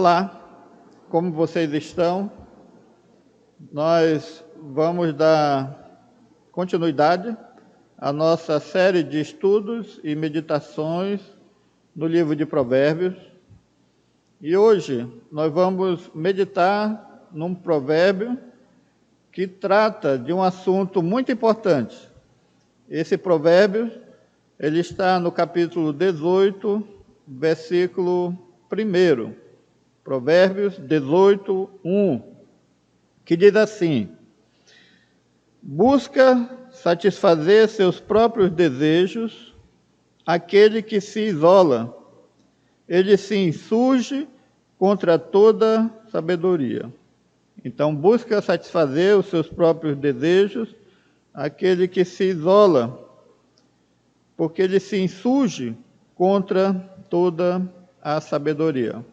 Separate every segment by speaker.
Speaker 1: Olá, como vocês estão? Nós vamos dar continuidade à nossa série de estudos e meditações no livro de Provérbios. E hoje nós vamos meditar num provérbio que trata de um assunto muito importante. Esse provérbio, ele está no capítulo 18, versículo 1. Provérbios 18, 1, que diz assim: busca satisfazer seus próprios desejos aquele que se isola, ele se insurge contra toda sabedoria. Então, busca satisfazer os seus próprios desejos aquele que se isola, porque ele se insurge contra toda a sabedoria.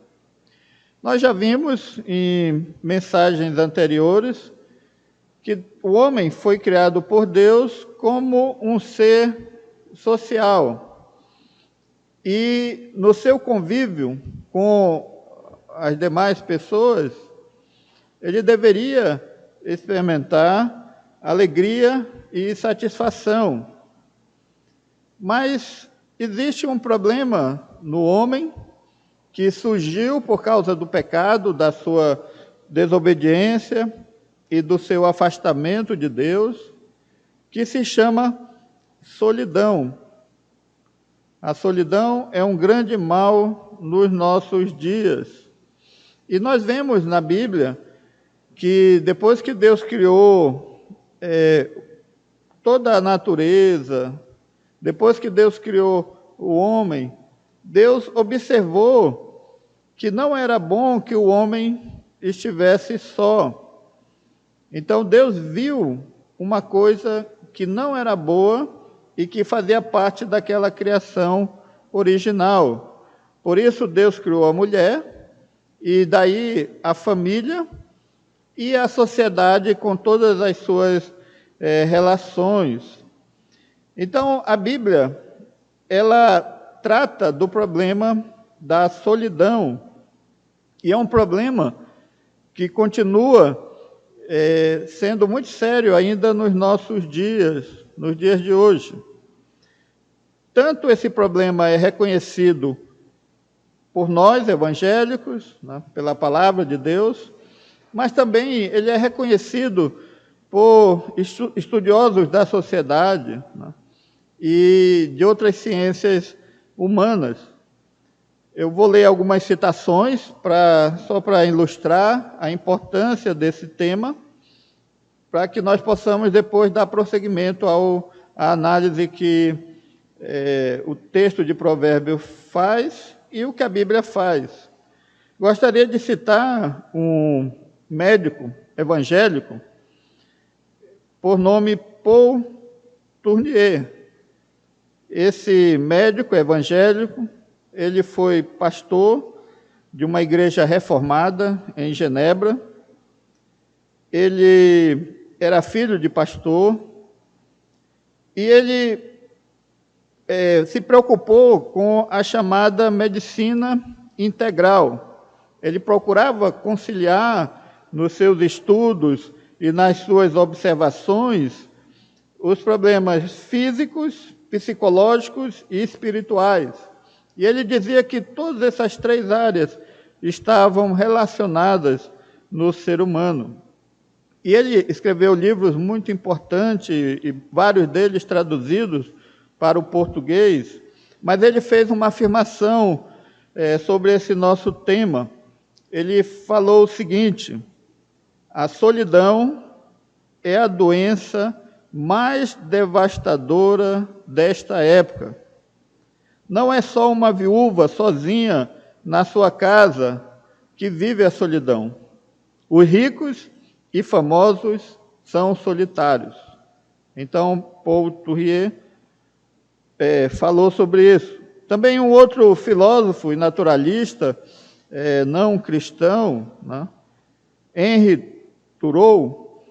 Speaker 1: Nós já vimos em mensagens anteriores que o homem foi criado por Deus como um ser social. E no seu convívio com as demais pessoas, ele deveria experimentar alegria e satisfação. Mas existe um problema no homem que surgiu por causa do pecado, da sua desobediência e do seu afastamento de Deus, que se chama solidão. A solidão é um grande mal nos nossos dias. E nós vemos na Bíblia que depois que Deus criou toda a natureza, depois que Deus criou o homem, Deus observou que não era bom que o homem estivesse só. Então Deus viu uma coisa que não era boa e que fazia parte daquela criação original. Por isso Deus criou a mulher, e daí a família e a sociedade com todas as suas relações. Então a Bíblia, ela trata do problema da solidão, e é um problema que continua sendo muito sério ainda nos nossos dias, nos dias de hoje. Tanto esse problema é reconhecido por nós, evangélicos, né, pela palavra de Deus, mas também ele é reconhecido por estudiosos da sociedade, né, e de outras ciências humanas. Eu vou ler algumas citações só para ilustrar a importância desse tema, para que nós possamos depois dar prosseguimento à análise que o texto de Provérbios faz e o que a Bíblia faz. Gostaria de citar um médico evangélico por nome Paul Tournier. Esse médico evangélico, ele foi pastor de uma igreja reformada em Genebra. Ele era filho de pastor e ele se preocupou com a chamada medicina integral. Ele procurava conciliar nos seus estudos e nas suas observações os problemas físicos, psicológicos e espirituais. E ele dizia que todas essas três áreas estavam relacionadas no ser humano. E ele escreveu livros muito importantes, e vários deles traduzidos para o português, mas ele fez uma afirmação sobre esse nosso tema. Ele falou o seguinte: a solidão é a doença mais devastadora desta época. Não é só uma viúva sozinha na sua casa que vive a solidão. Os ricos e famosos são solitários. Então, Paul Tournier falou sobre isso. Também um outro filósofo e naturalista não cristão, né, Henri Thoreau,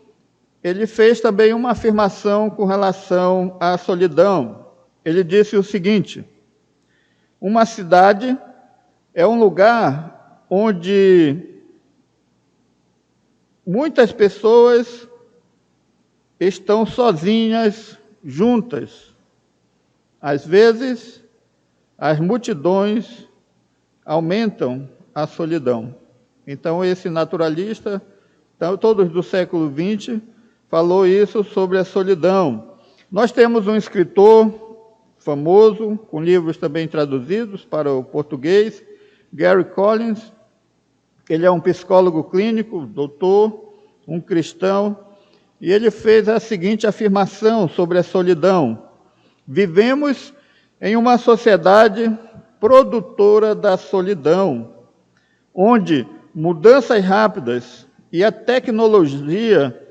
Speaker 1: ele fez também uma afirmação com relação à solidão. Ele disse o seguinte: uma cidade é um lugar onde muitas pessoas estão sozinhas, juntas. Às vezes, as multidões aumentam a solidão. Então, esse naturalista, todos do século XX, falou isso sobre a solidão. Nós temos um escritor famoso, com livros também traduzidos para o português, Gary Collins. Ele é um psicólogo clínico, doutor, um cristão, e ele fez a seguinte afirmação sobre a solidão: vivemos em uma sociedade produtora da solidão, onde mudanças rápidas e a tecnologia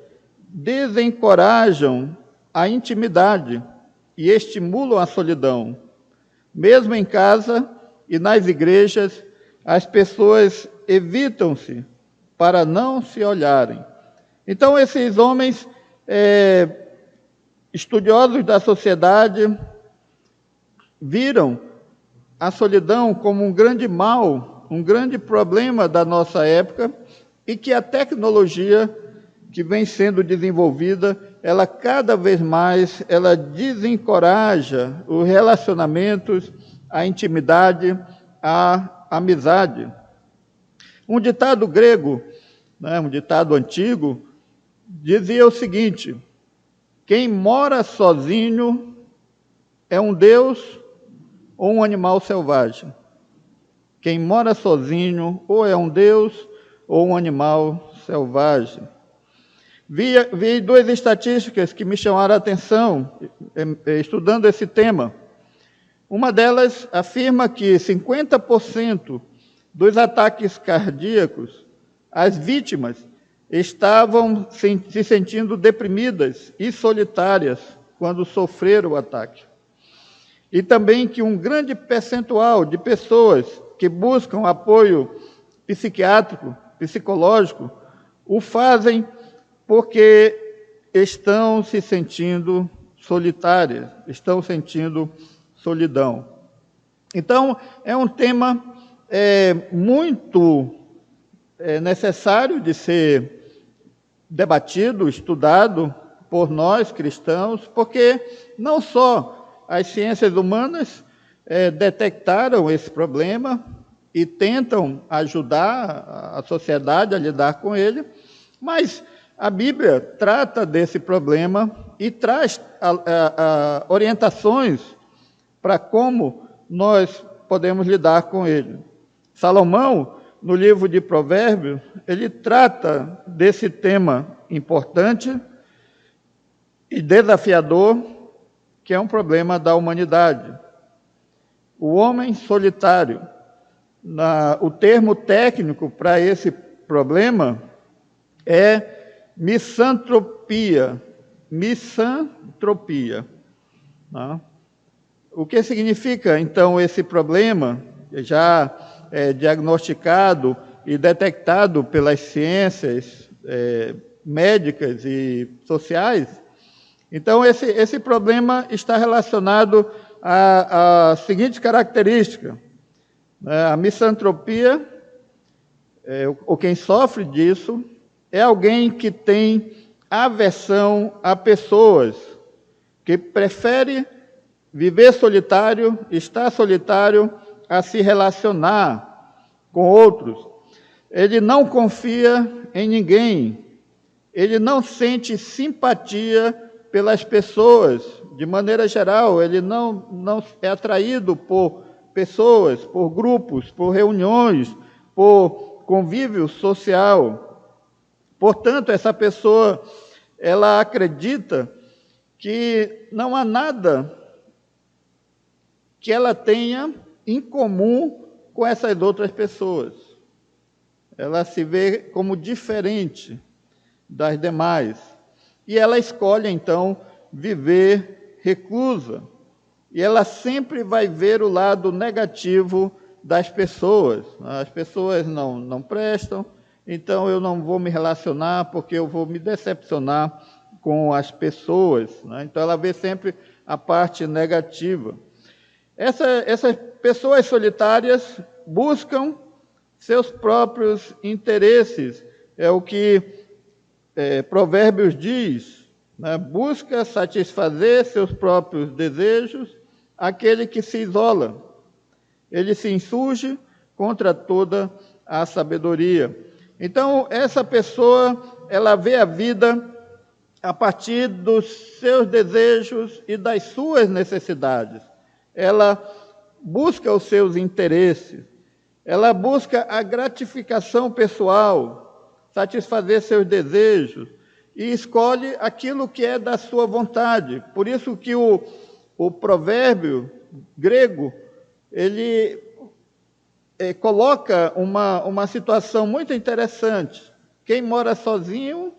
Speaker 1: desencorajam a intimidade e estimulam a solidão. Mesmo em casa e nas igrejas, as pessoas evitam-se para não se olharem. Então, esses homens estudiosos da sociedade viram a solidão como um grande mal, um grande problema da nossa época, e que a tecnologia que vem sendo desenvolvida, ela cada vez mais, ela desencoraja os relacionamentos, a intimidade, a amizade. Um ditado grego, um ditado antigo, dizia o seguinte: quem mora sozinho é um Deus ou um animal selvagem. Quem mora sozinho ou é um Deus ou um animal selvagem. Vi duas estatísticas que me chamaram a atenção, estudando esse tema. Uma delas afirma que 50% dos ataques cardíacos, as vítimas estavam se sentindo deprimidas e solitárias quando sofreram o ataque. E também que um grande percentual de pessoas que buscam apoio psiquiátrico, psicológico, o fazem porque estão se sentindo solitárias, estão sentindo solidão. Então, é um tema muito necessário de ser debatido, estudado por nós cristãos, porque não só as ciências humanas detectaram esse problema e tentam ajudar a sociedade a lidar com ele, mas a Bíblia trata desse problema e traz orientações para como nós podemos lidar com ele. Salomão, no livro de Provérbios, ele trata desse tema importante e desafiador, que é um problema da humanidade. O homem solitário. O termo técnico para esse problema é misantropia. Misantropia. O que significa, então, esse problema, já diagnosticado e detectado pelas ciências médicas e sociais? Então, esse problema está relacionado à seguinte característica: a misantropia, ou quem sofre disso, é alguém que tem aversão a pessoas, que prefere viver solitário, estar solitário, a se relacionar com outros. Ele não confia em ninguém, ele não sente simpatia pelas pessoas, de maneira geral, ele não é atraído por pessoas, por grupos, por reuniões, por convívio social. Portanto, essa pessoa, ela acredita que não há nada que ela tenha em comum com essas outras pessoas. Ela se vê como diferente das demais. E ela escolhe, então, viver reclusa. E ela sempre vai ver o lado negativo das pessoas. As pessoas não prestam, então eu não vou me relacionar porque eu vou me decepcionar com as pessoas. Então ela vê sempre a parte negativa. Essas pessoas solitárias buscam seus próprios interesses. É o que Provérbios diz, né? Busca satisfazer seus próprios desejos aquele que se isola. Ele se insurge contra toda a sabedoria. Então, essa pessoa, ela vê a vida a partir dos seus desejos e das suas necessidades. Ela busca os seus interesses. Ela busca a gratificação pessoal, satisfazer seus desejos e escolhe aquilo que é da sua vontade. Por isso que o provérbio grego, ele coloca uma situação muito interessante. Quem mora sozinho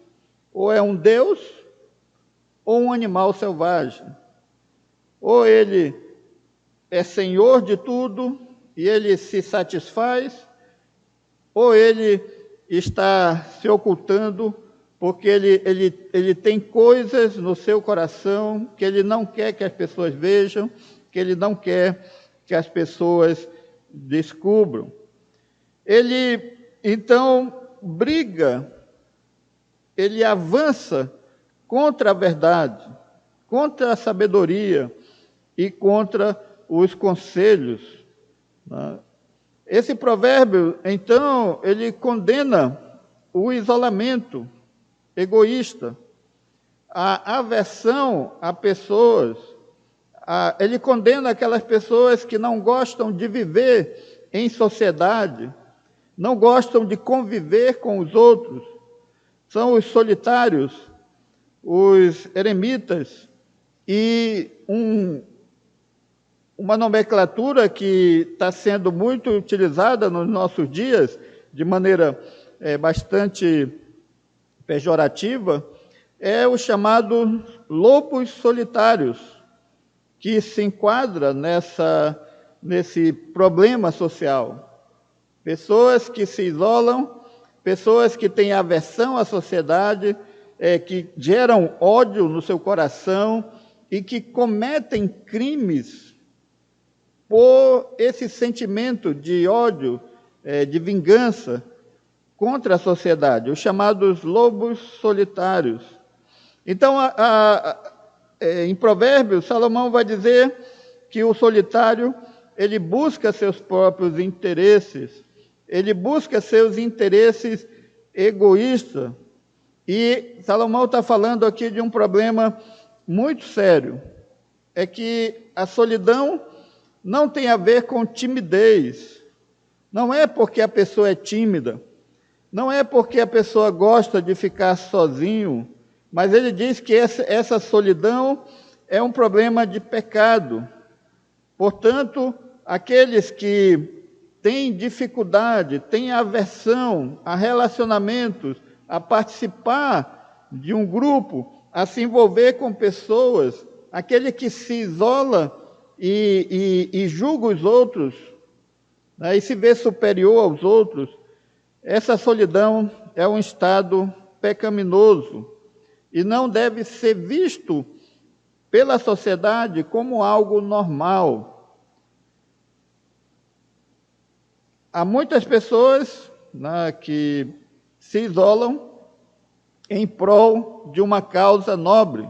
Speaker 1: ou é um deus ou um animal selvagem. Ou ele é senhor de tudo e ele se satisfaz, ou ele está se ocultando porque ele tem coisas no seu coração que ele não quer que as pessoas vejam, que ele não quer que as pessoas descubram. Ele, então, briga, ele avança contra a verdade, contra a sabedoria e contra os conselhos. Esse provérbio, então, ele condena o isolamento egoísta, a aversão a pessoas, ele condena aquelas pessoas que não gostam de viver em sociedade, não gostam de conviver com os outros, são os solitários, os eremitas, e uma nomenclatura que está sendo muito utilizada nos nossos dias, de maneira bastante pejorativa, é o chamado lobos solitários, que se enquadra nesse problema social. Pessoas que se isolam, pessoas que têm aversão à sociedade, que geram ódio no seu coração e que cometem crimes por esse sentimento de ódio, de vingança contra a sociedade, os chamados lobos solitários. Então, em Provérbios, Salomão vai dizer que o solitário, ele busca seus próprios interesses, ele busca seus interesses egoístas. E Salomão está falando aqui de um problema muito sério, é que a solidão não tem a ver com timidez, não é porque a pessoa é tímida, não é porque a pessoa gosta de ficar sozinho, mas ele diz que essa solidão é um problema de pecado. Portanto, aqueles que têm dificuldade, têm aversão a relacionamentos, a participar de um grupo, a se envolver com pessoas, aquele que se isola e julga os outros, né, e se vê superior aos outros, essa solidão é um estado pecaminoso e não deve ser visto pela sociedade como algo normal. Há muitas pessoas, né, que se isolam em prol de uma causa nobre,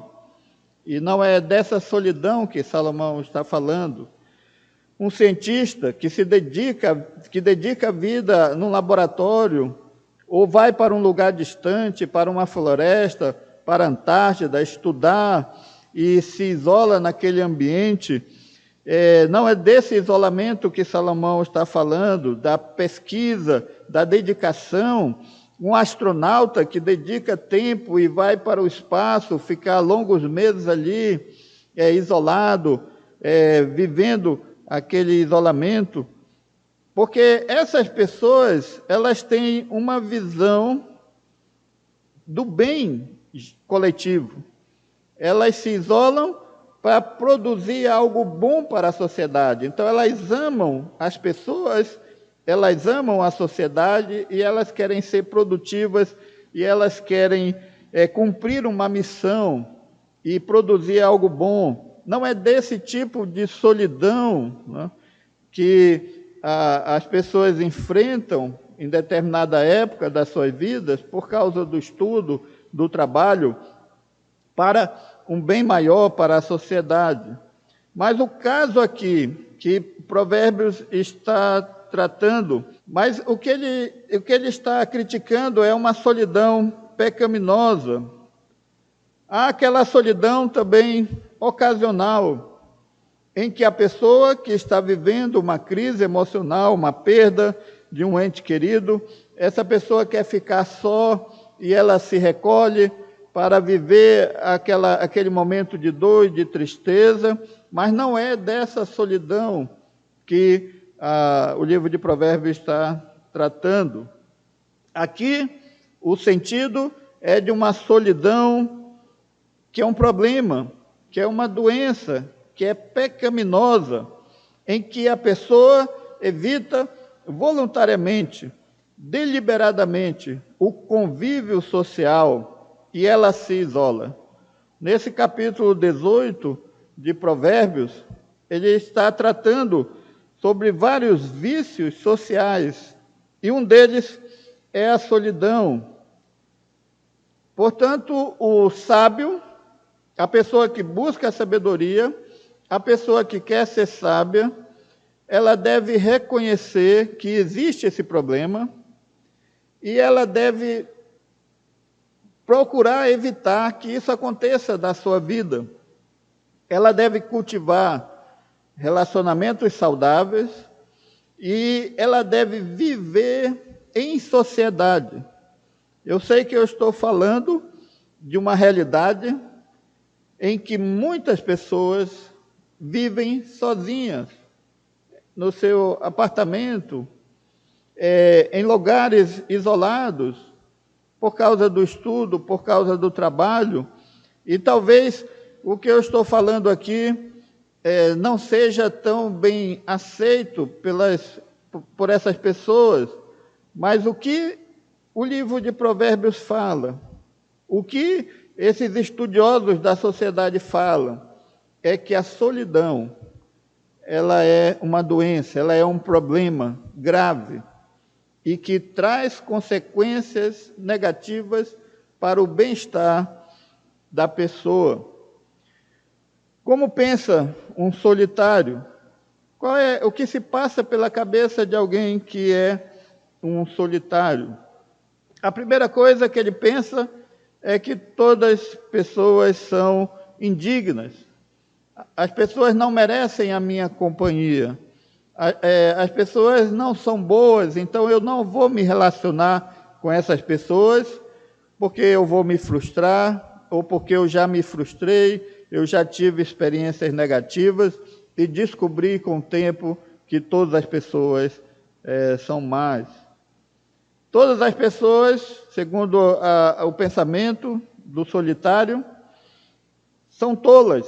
Speaker 1: e não é dessa solidão que Salomão está falando. Um cientista que dedica a vida num laboratório, ou vai para um lugar distante, para uma floresta, para a Antártida, estudar e se isola naquele ambiente, não é desse isolamento que Salomão está falando, da pesquisa, da dedicação. Um astronauta que dedica tempo e vai para o espaço, ficar longos meses ali, isolado, vivendo aquele isolamento, porque essas pessoas, elas têm uma visão do bem coletivo. Elas se isolam para produzir algo bom para a sociedade. Então, elas amam as pessoas, elas amam a sociedade e elas querem ser produtivas e elas querem cumprir uma missão e produzir algo bom. Não é desse tipo de solidão, né, que as pessoas enfrentam em determinada época das suas vidas, por causa do estudo, do trabalho, para um bem maior para a sociedade. Mas o caso aqui, que Provérbios está tratando, mas o que ele está criticando é uma solidão pecaminosa. Há aquela solidão também ocasional, em que a pessoa que está vivendo uma crise emocional, uma perda de um ente querido, essa pessoa quer ficar só e ela se recolhe para viver aquele momento de dor e de tristeza, mas não é dessa solidão que o livro de Provérbios está tratando. Aqui, o sentido é de uma solidão que é um problema, que é uma doença, que é pecaminosa, em que a pessoa evita voluntariamente, deliberadamente, o convívio social e ela se isola. Nesse capítulo 18 de Provérbios, ele está tratando sobre vários vícios sociais, e um deles é a solidão. Portanto, o sábio, a pessoa que busca a sabedoria, a pessoa que quer ser sábia, ela deve reconhecer que existe esse problema e ela deve procurar evitar que isso aconteça na sua vida. Ela deve cultivar relacionamentos saudáveis e ela deve viver em sociedade. Eu sei que eu estou falando de uma realidade em que muitas pessoas vivem sozinhas, no seu apartamento, em lugares isolados, por causa do estudo, por causa do trabalho, e talvez o que eu estou falando aqui não seja tão bem aceito por essas pessoas, mas o que o livro de Provérbios fala, o que esses estudiosos da sociedade falam, é que a solidão, ela é uma doença, ela é um problema grave e que traz consequências negativas para o bem-estar da pessoa. Como pensa um solitário? Qual é o que se passa pela cabeça de alguém que é um solitário? A primeira coisa que ele pensa é que todas as pessoas são indignas. As pessoas não merecem a minha companhia. As pessoas não são boas, então eu não vou me relacionar com essas pessoas, porque eu vou me frustrar, ou porque eu já me frustrei, eu já tive experiências negativas e descobri com o tempo que todas as pessoas são más. Todas as pessoas, segundo o pensamento do solitário, são tolas,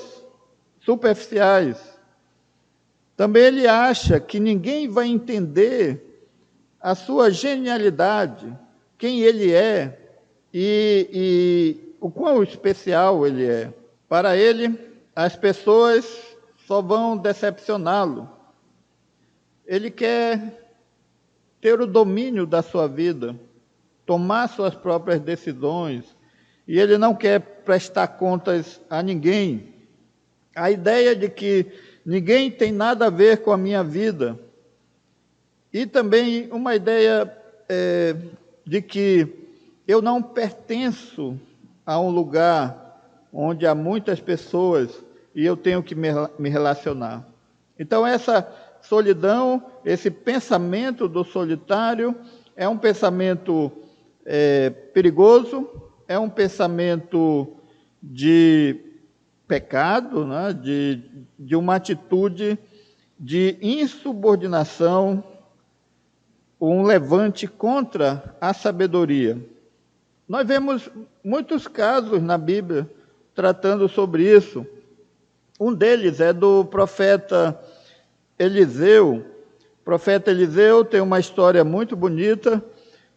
Speaker 1: superficiais. Também ele acha que ninguém vai entender a sua genialidade, quem ele é e o quão especial ele é. Para ele, as pessoas só vão decepcioná-lo. Ele quer ter o domínio da sua vida, tomar suas próprias decisões, e ele não quer prestar contas a ninguém. A ideia de que ninguém tem nada a ver com a minha vida. E também uma ideia de que eu não pertenço a um lugar onde há muitas pessoas e eu tenho que me relacionar. Então, essa solidão, esse pensamento do solitário, é um pensamento perigoso, é um pensamento de pecado, né? de uma atitude de insubordinação, um levante contra a sabedoria. Nós vemos muitos casos na Bíblia tratando sobre isso. Um deles é do profeta Eliseu. O profeta Eliseu tem uma história muito bonita,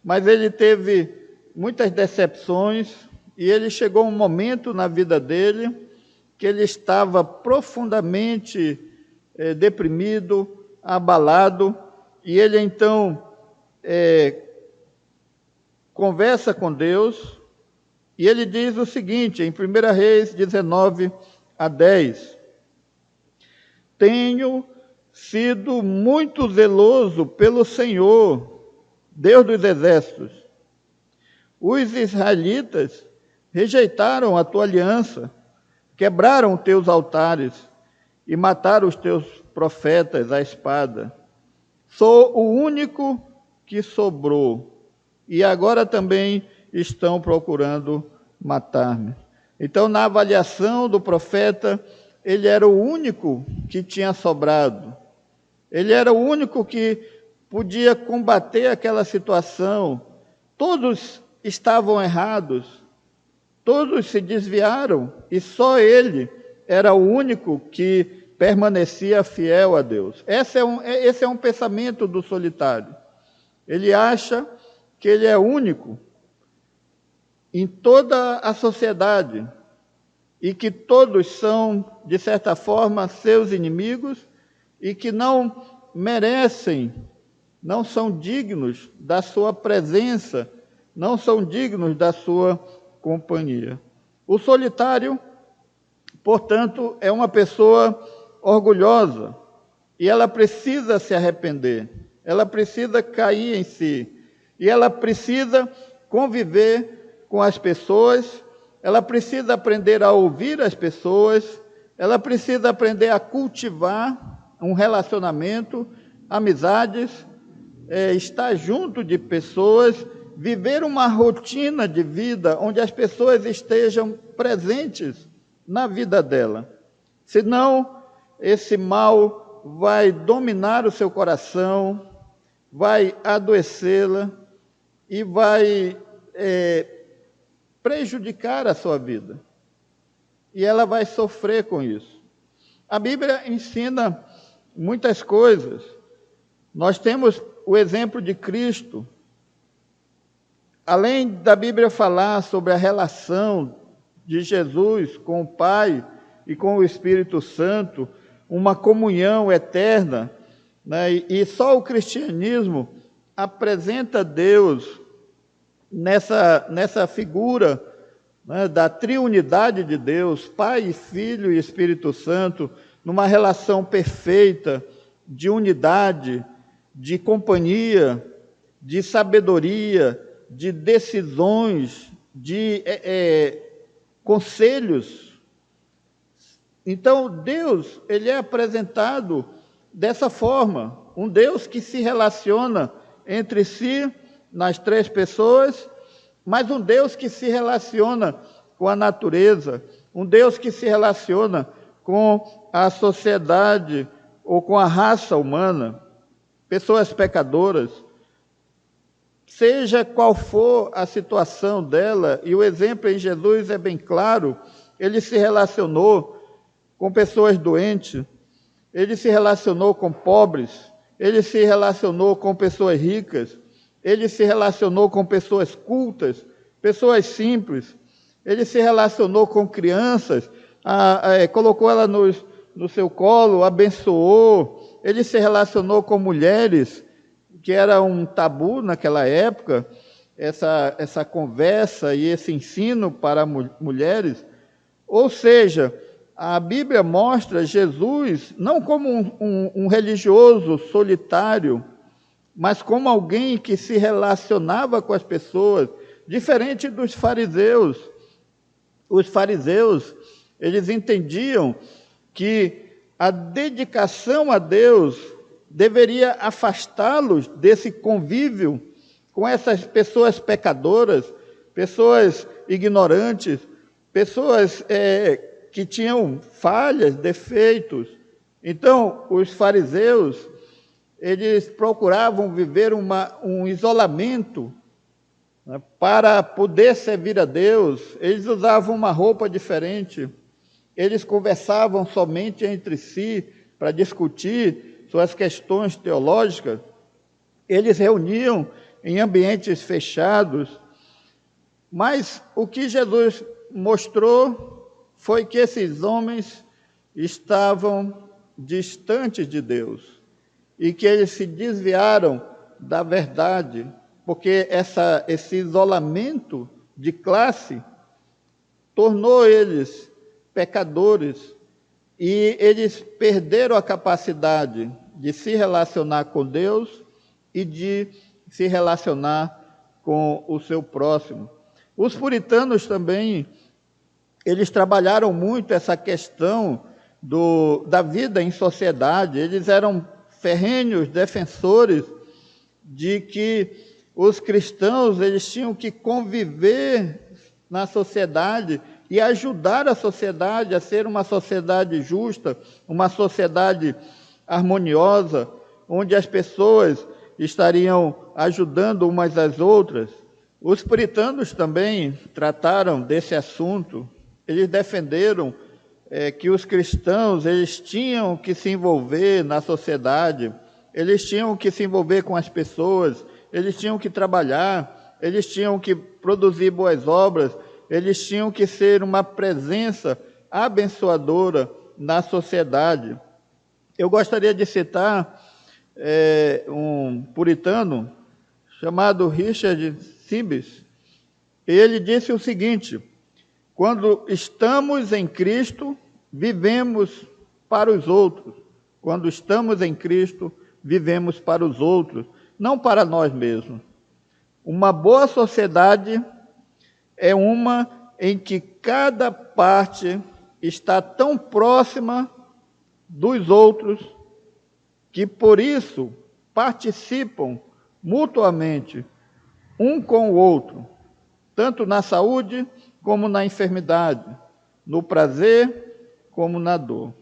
Speaker 1: mas ele teve muitas decepções e ele chegou um momento na vida dele que ele estava profundamente deprimido, abalado, e ele então conversa com Deus, e ele diz o seguinte, em 1 Reis 19:10: tenho sido muito zeloso pelo Senhor, Deus dos exércitos. Os israelitas rejeitaram a tua aliança, quebraram teus altares e mataram os teus profetas à espada. Sou o único que sobrou, e agora também estão procurando matar-me. Então, na avaliação do profeta, ele era o único que tinha sobrado. Ele era o único que podia combater aquela situação. Todos estavam errados, todos se desviaram, e só ele era o único que permanecia fiel a Deus. Esse é um pensamento do solitário. Ele acha que ele é único em toda a sociedade e que todos são, de certa forma, seus inimigos e que não merecem, não são dignos da sua presença, não são dignos da sua companhia. O solitário, portanto, é uma pessoa orgulhosa e ela precisa se arrepender, ela precisa cair em si e ela precisa conviver com as pessoas, ela precisa aprender a ouvir as pessoas, ela precisa aprender a cultivar um relacionamento, amizades, estar junto de pessoas, viver uma rotina de vida onde as pessoas estejam presentes na vida dela. Senão, esse mal vai dominar o seu coração, vai adoecê-la e vai prejudicar a sua vida. E ela vai sofrer com isso. A Bíblia ensina muitas coisas. Nós temos o exemplo de Cristo. Além da Bíblia falar sobre a relação de Jesus com o Pai e com o Espírito Santo, uma comunhão eterna, né? E só o cristianismo apresenta Deus nessa figura, né, da triunidade de Deus, Pai, Filho e Espírito Santo, numa relação perfeita de unidade, de companhia, de sabedoria, de decisões, de conselhos. Então, Deus, ele é apresentado dessa forma, um Deus que se relaciona entre si, nas três pessoas, mas um Deus que se relaciona com a natureza, um Deus que se relaciona com a sociedade ou com a raça humana, pessoas pecadoras, seja qual for a situação dela, e o exemplo em Jesus é bem claro, ele se relacionou com pessoas doentes, ele se relacionou com pobres, ele se relacionou com pessoas ricas, ele se relacionou com pessoas cultas, pessoas simples, ele se relacionou com crianças, colocou ela no seu colo, abençoou, ele se relacionou com mulheres, que era um tabu naquela época, essa conversa e esse ensino para mulheres. Ou seja, a Bíblia mostra Jesus não como um religioso solitário, mas como alguém que se relacionava com as pessoas, diferente dos fariseus. Os fariseus, eles entendiam que a dedicação a Deus deveria afastá-los desse convívio com essas pessoas pecadoras, pessoas ignorantes, pessoas que tinham falhas, defeitos. Então, os fariseus, eles procuravam viver um isolamento, né, para poder servir a Deus. Eles usavam uma roupa diferente, eles conversavam somente entre si para discutir suas questões teológicas, eles reuniam em ambientes fechados, mas o que Jesus mostrou foi que esses homens estavam distantes de Deus, e que eles se desviaram da verdade, porque esse isolamento de classe tornou eles pecadores e eles perderam a capacidade de se relacionar com Deus e de se relacionar com o seu próximo. Os puritanos também, eles trabalharam muito essa questão da vida em sociedade. Eles eram ferrenhos defensores de que os cristãos eles tinham que conviver na sociedade e ajudar a sociedade a ser uma sociedade justa, uma sociedade harmoniosa, onde as pessoas estariam ajudando umas às outras. Os puritanos também trataram desse assunto. Eles defenderam que os cristãos eles tinham que se envolver na sociedade, eles tinham que se envolver com as pessoas, eles tinham que trabalhar, eles tinham que produzir boas obras, eles tinham que ser uma presença abençoadora na sociedade. Eu gostaria de citar um puritano chamado Richard Sibbes. Ele disse o seguinte: quando estamos em Cristo, vivemos para os outros. Quando estamos em Cristo, vivemos para os outros, não para nós mesmos. Uma boa sociedade é uma em que cada parte está tão próxima dos outros que, por isso, participam mutuamente um com o outro, tanto na saúde como na enfermidade, no prazer como na dor.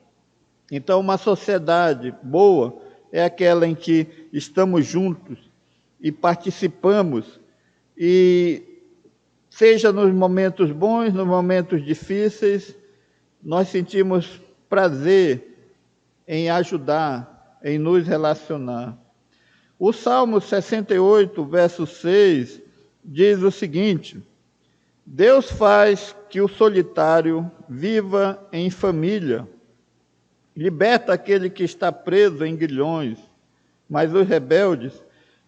Speaker 1: Então, uma sociedade boa é aquela em que estamos juntos e participamos, e seja nos momentos bons, nos momentos difíceis, nós sentimos prazer em ajudar, em nos relacionar. O Salmo 68, verso 6, diz o seguinte: Deus faz que o solitário viva em família, liberta aquele que está preso em grilhões, mas os rebeldes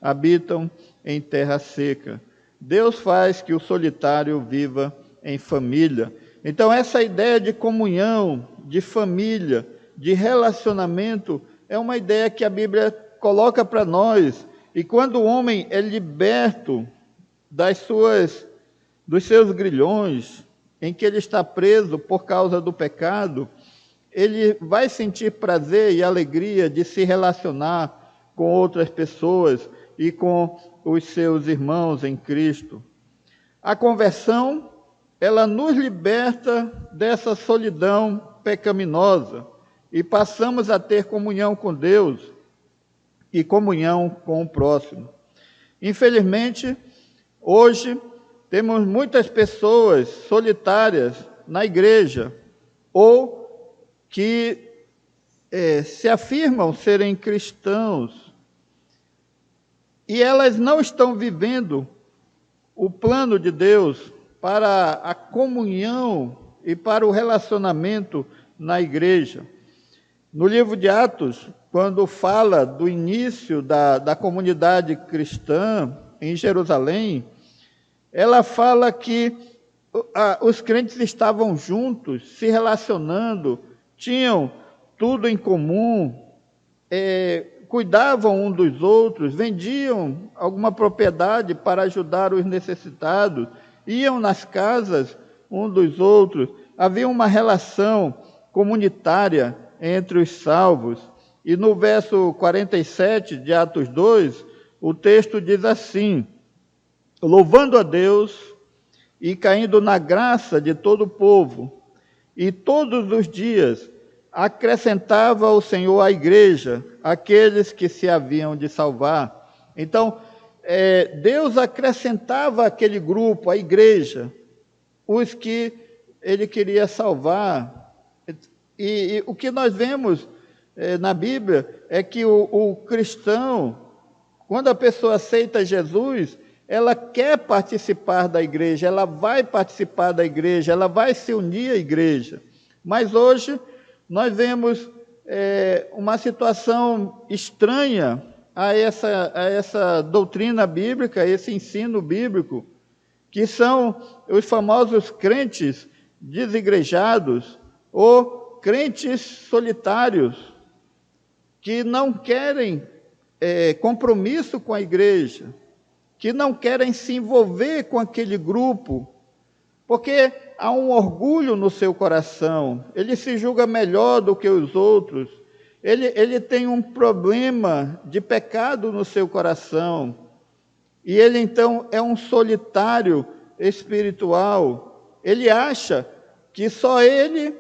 Speaker 1: habitam em terra seca. Deus faz que o solitário viva em família. Então, essa ideia de comunhão, de família, de relacionamento, é uma ideia que a Bíblia coloca para nós. E quando o homem é liberto dos seus grilhões, em que ele está preso por causa do pecado, ele vai sentir prazer e alegria de se relacionar com outras pessoas e com os seus irmãos em Cristo. A conversão, ela nos liberta dessa solidão pecaminosa e passamos a ter comunhão com Deus e comunhão com o próximo. Infelizmente, hoje temos muitas pessoas solitárias na igreja ou que se afirmam serem cristãos e elas não estão vivendo o plano de Deus para a comunhão e para o relacionamento na igreja. No livro de Atos, quando fala do início da comunidade cristã em Jerusalém, ela fala que os crentes estavam juntos, se relacionando, tinham tudo em comum, cuidavam um dos outros, vendiam alguma propriedade para ajudar os necessitados, iam nas casas um dos outros, havia uma relação comunitária entre os salvos. E no verso 47 de Atos 2, o texto diz assim: louvando a Deus e caindo na graça de todo o povo, e todos os dias acrescentava o Senhor à igreja aqueles que se haviam de salvar. Então, Deus acrescentava àquele grupo, à igreja, os que ele queria salvar. E o que nós vemos na Bíblia é que o cristão, quando a pessoa aceita Jesus, ela quer participar da igreja, ela vai participar da igreja, ela vai se unir à igreja. Mas hoje nós vemos uma situação estranha a essa doutrina bíblica, a esse ensino bíblico, que são os famosos crentes desigrejados ou crentes solitários, que não querem compromisso com a igreja, que não querem se envolver com aquele grupo, porque há um orgulho no seu coração, ele se julga melhor do que os outros, ele tem um problema de pecado no seu coração, e ele então é um solitário espiritual. Ele acha que só ele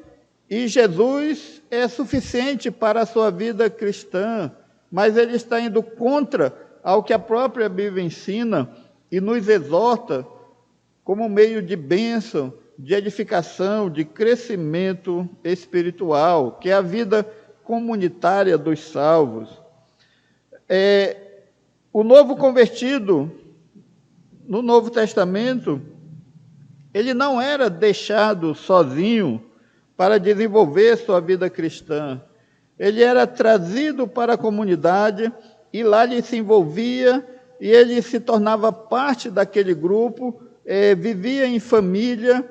Speaker 1: e Jesus é suficiente para a sua vida cristã, mas ele está indo contra ao que a própria Bíblia ensina e nos exorta como meio de bênção, de edificação, de crescimento espiritual, que é a vida comunitária dos salvos. O novo convertido, no Novo Testamento, ele não era deixado sozinho para desenvolver sua vida cristã. Ele era trazido para a comunidade e lá ele se envolvia e ele se tornava parte daquele grupo, vivia em família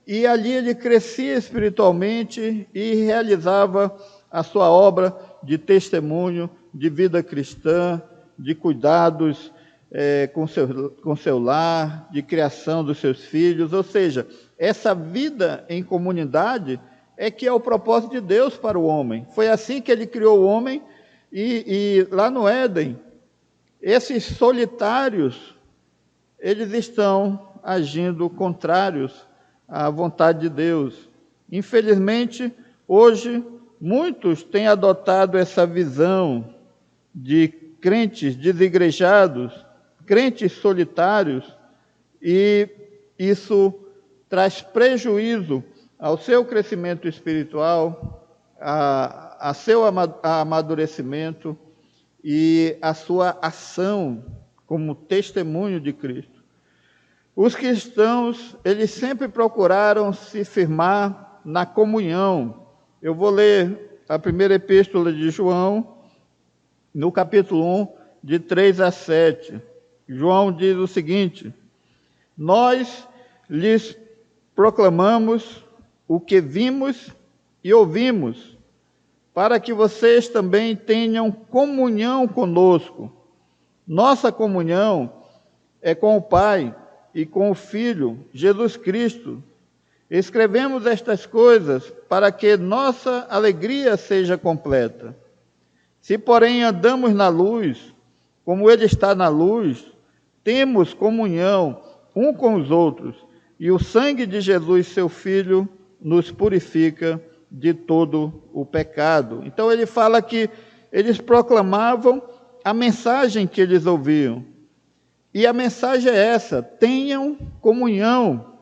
Speaker 1: e ali ele crescia espiritualmente e realizava a sua obra de testemunho, de vida cristã, de cuidados com seu lar, de criação dos seus filhos. Ou seja, essa vida em comunidade é que é o propósito de Deus para o homem. Foi assim que ele criou o homem e lá no Éden, esses solitários, eles estão agindo contrários à vontade de Deus. Infelizmente, hoje, muitos têm adotado essa visão de crentes desigrejados, crentes solitários, e isso traz prejuízo ao seu crescimento espiritual, a seu amadurecimento e a sua ação como testemunho de Cristo. Os cristãos, eles sempre procuraram se firmar na comunhão. Eu vou ler a primeira epístola de João, no capítulo 1, de 3 a 7. João diz o seguinte: nós lhes proclamamos o que vimos e ouvimos, para que vocês também tenham comunhão conosco. Nossa comunhão é com o Pai e com o Filho, Jesus Cristo. Escrevemos estas coisas para que nossa alegria seja completa. Se, porém, andamos na luz, como Ele está na luz, temos comunhão um com os outros, e o sangue de Jesus, seu Filho, nos purifica de todo o pecado. Então ele fala que eles proclamavam a mensagem que eles ouviam. E a mensagem é essa: tenham comunhão,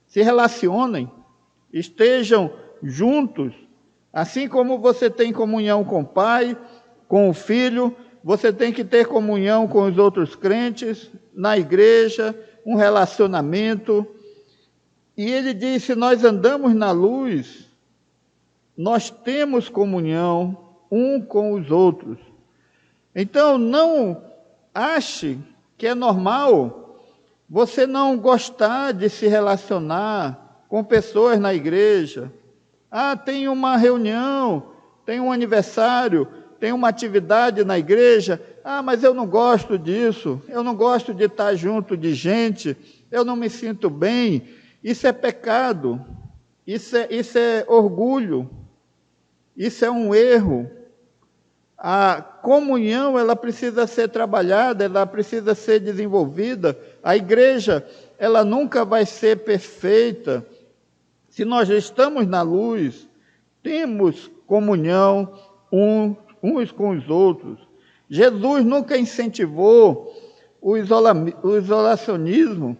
Speaker 1: se relacionem, estejam juntos. Assim como você tem comunhão com o Pai, com o Filho, você tem que ter comunhão com os outros crentes, na igreja, um relacionamento. E ele diz: se nós andamos na luz, nós temos comunhão um com os outros. Então, não ache que é normal você não gostar de se relacionar com pessoas na igreja. Ah, tem uma reunião, tem um aniversário, tem uma atividade na igreja. Ah, mas eu não gosto disso, eu não gosto de estar junto de gente, eu não me sinto bem. Isso é pecado, isso é orgulho, isso é um erro. A comunhão, ela precisa ser trabalhada, ela precisa ser desenvolvida. A igreja, ela nunca vai ser perfeita. Se nós estamos na luz, temos comunhão uns com os outros. Jesus nunca incentivou o isolacionismo.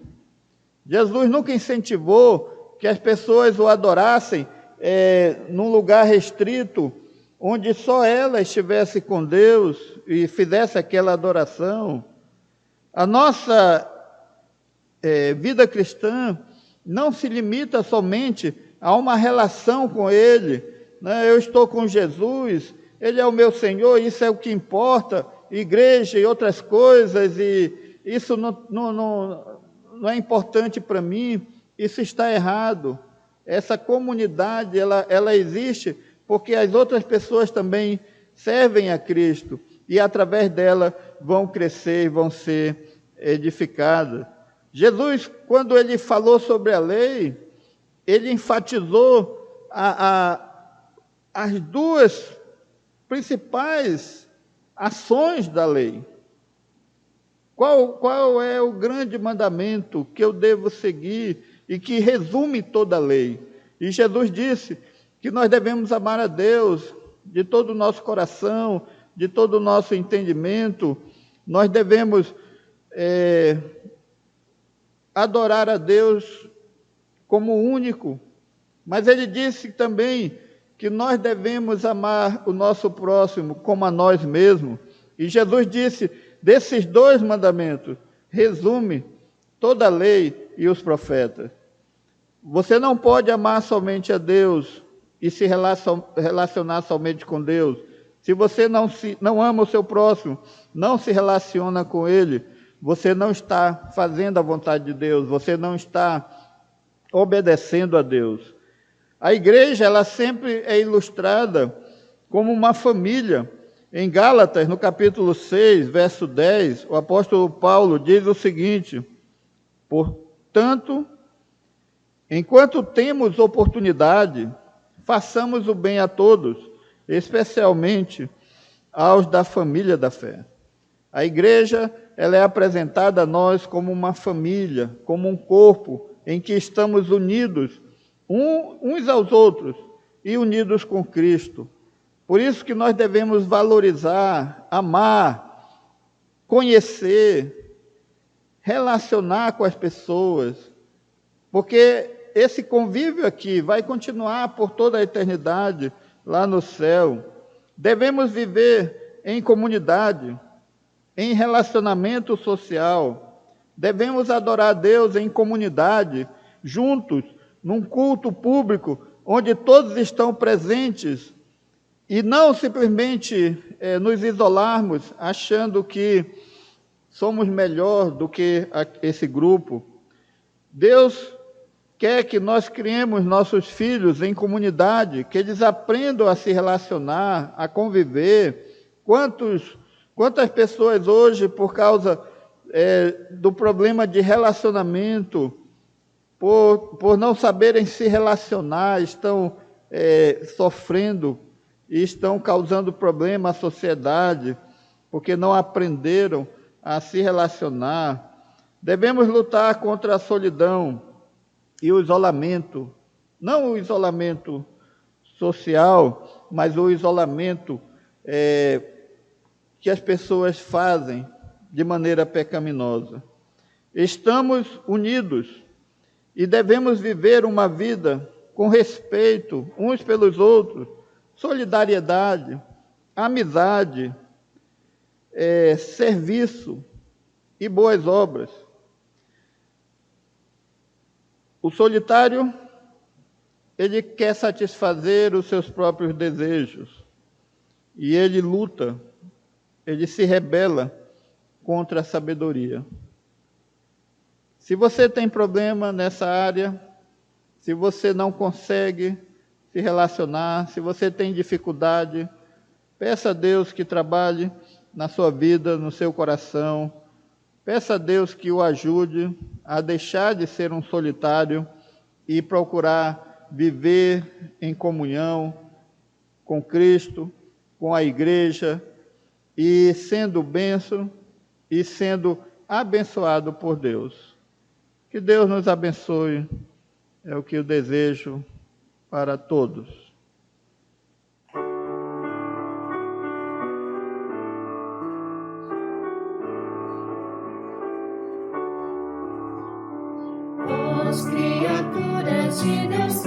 Speaker 1: Jesus nunca incentivou que as pessoas o adorassem num lugar restrito, onde só ela estivesse com Deus e fizesse aquela adoração. A nossa vida cristã não se limita somente a uma relação com Ele, né? Eu estou com Jesus, Ele é o meu Senhor, isso é o que importa, igreja e outras coisas, e isso não é importante para mim, isso está errado. Essa comunidade, ela existe porque as outras pessoas também servem a Cristo, e através dela vão crescer e vão ser edificadas. Jesus, quando ele falou sobre a lei, ele enfatizou as duas principais ações da lei. Qual é o grande mandamento que eu devo seguir e que resume toda a lei? E Jesus disse que nós devemos amar a Deus de todo o nosso coração, de todo o nosso entendimento, nós devemos adorar a Deus como único, mas ele disse também que nós devemos amar o nosso próximo como a nós mesmos. E Jesus disse, desses dois mandamentos, resume toda a lei e os profetas. Você não pode amar somente a Deus e se relacionar somente com Deus. Se você não ama o seu próximo, não se relaciona com ele, você não está fazendo a vontade de Deus, você não está obedecendo a Deus. A igreja, ela sempre é ilustrada como uma família. Em Gálatas, no capítulo 6, verso 10, o apóstolo Paulo diz o seguinte: portanto, enquanto temos oportunidade, façamos o bem a todos, especialmente aos da família da fé. A igreja, ela é apresentada a nós como uma família, como um corpo em que estamos unidos uns aos outros e unidos com Cristo. Por isso que nós devemos valorizar, amar, conhecer, relacionar com as pessoas, porque esse convívio aqui vai continuar por toda a eternidade lá no céu. Devemos viver em comunidade, em relacionamento social. Devemos adorar a Deus em comunidade, juntos, num culto público, onde todos estão presentes, e não simplesmente nos isolarmos, achando que somos melhor do que esse grupo. Deus quer que nós criemos nossos filhos em comunidade, que eles aprendam a se relacionar, a conviver. Quantas pessoas hoje, por causa do problema de relacionamento, por não saberem se relacionar, estão sofrendo e estão causando problema à sociedade, porque não aprenderam a se relacionar. Devemos lutar contra a solidão e o isolamento, não o isolamento social, mas o isolamento que as pessoas fazem de maneira pecaminosa. Estamos unidos e devemos viver uma vida com respeito uns pelos outros, solidariedade, amizade, serviço e boas obras. O solitário, ele quer satisfazer os seus próprios desejos e ele luta, ele se rebela contra a sabedoria. Se você tem problema nessa área, se você não consegue se relacionar, se você tem dificuldade, peça a Deus que trabalhe na sua vida, no seu coração. Peça a Deus que o ajude a deixar de ser um solitário e procurar viver em comunhão com Cristo, com a igreja, e sendo bênção e sendo abençoado por Deus. Que Deus nos abençoe, é o que eu desejo para todos.
Speaker 2: As criaturas de Deus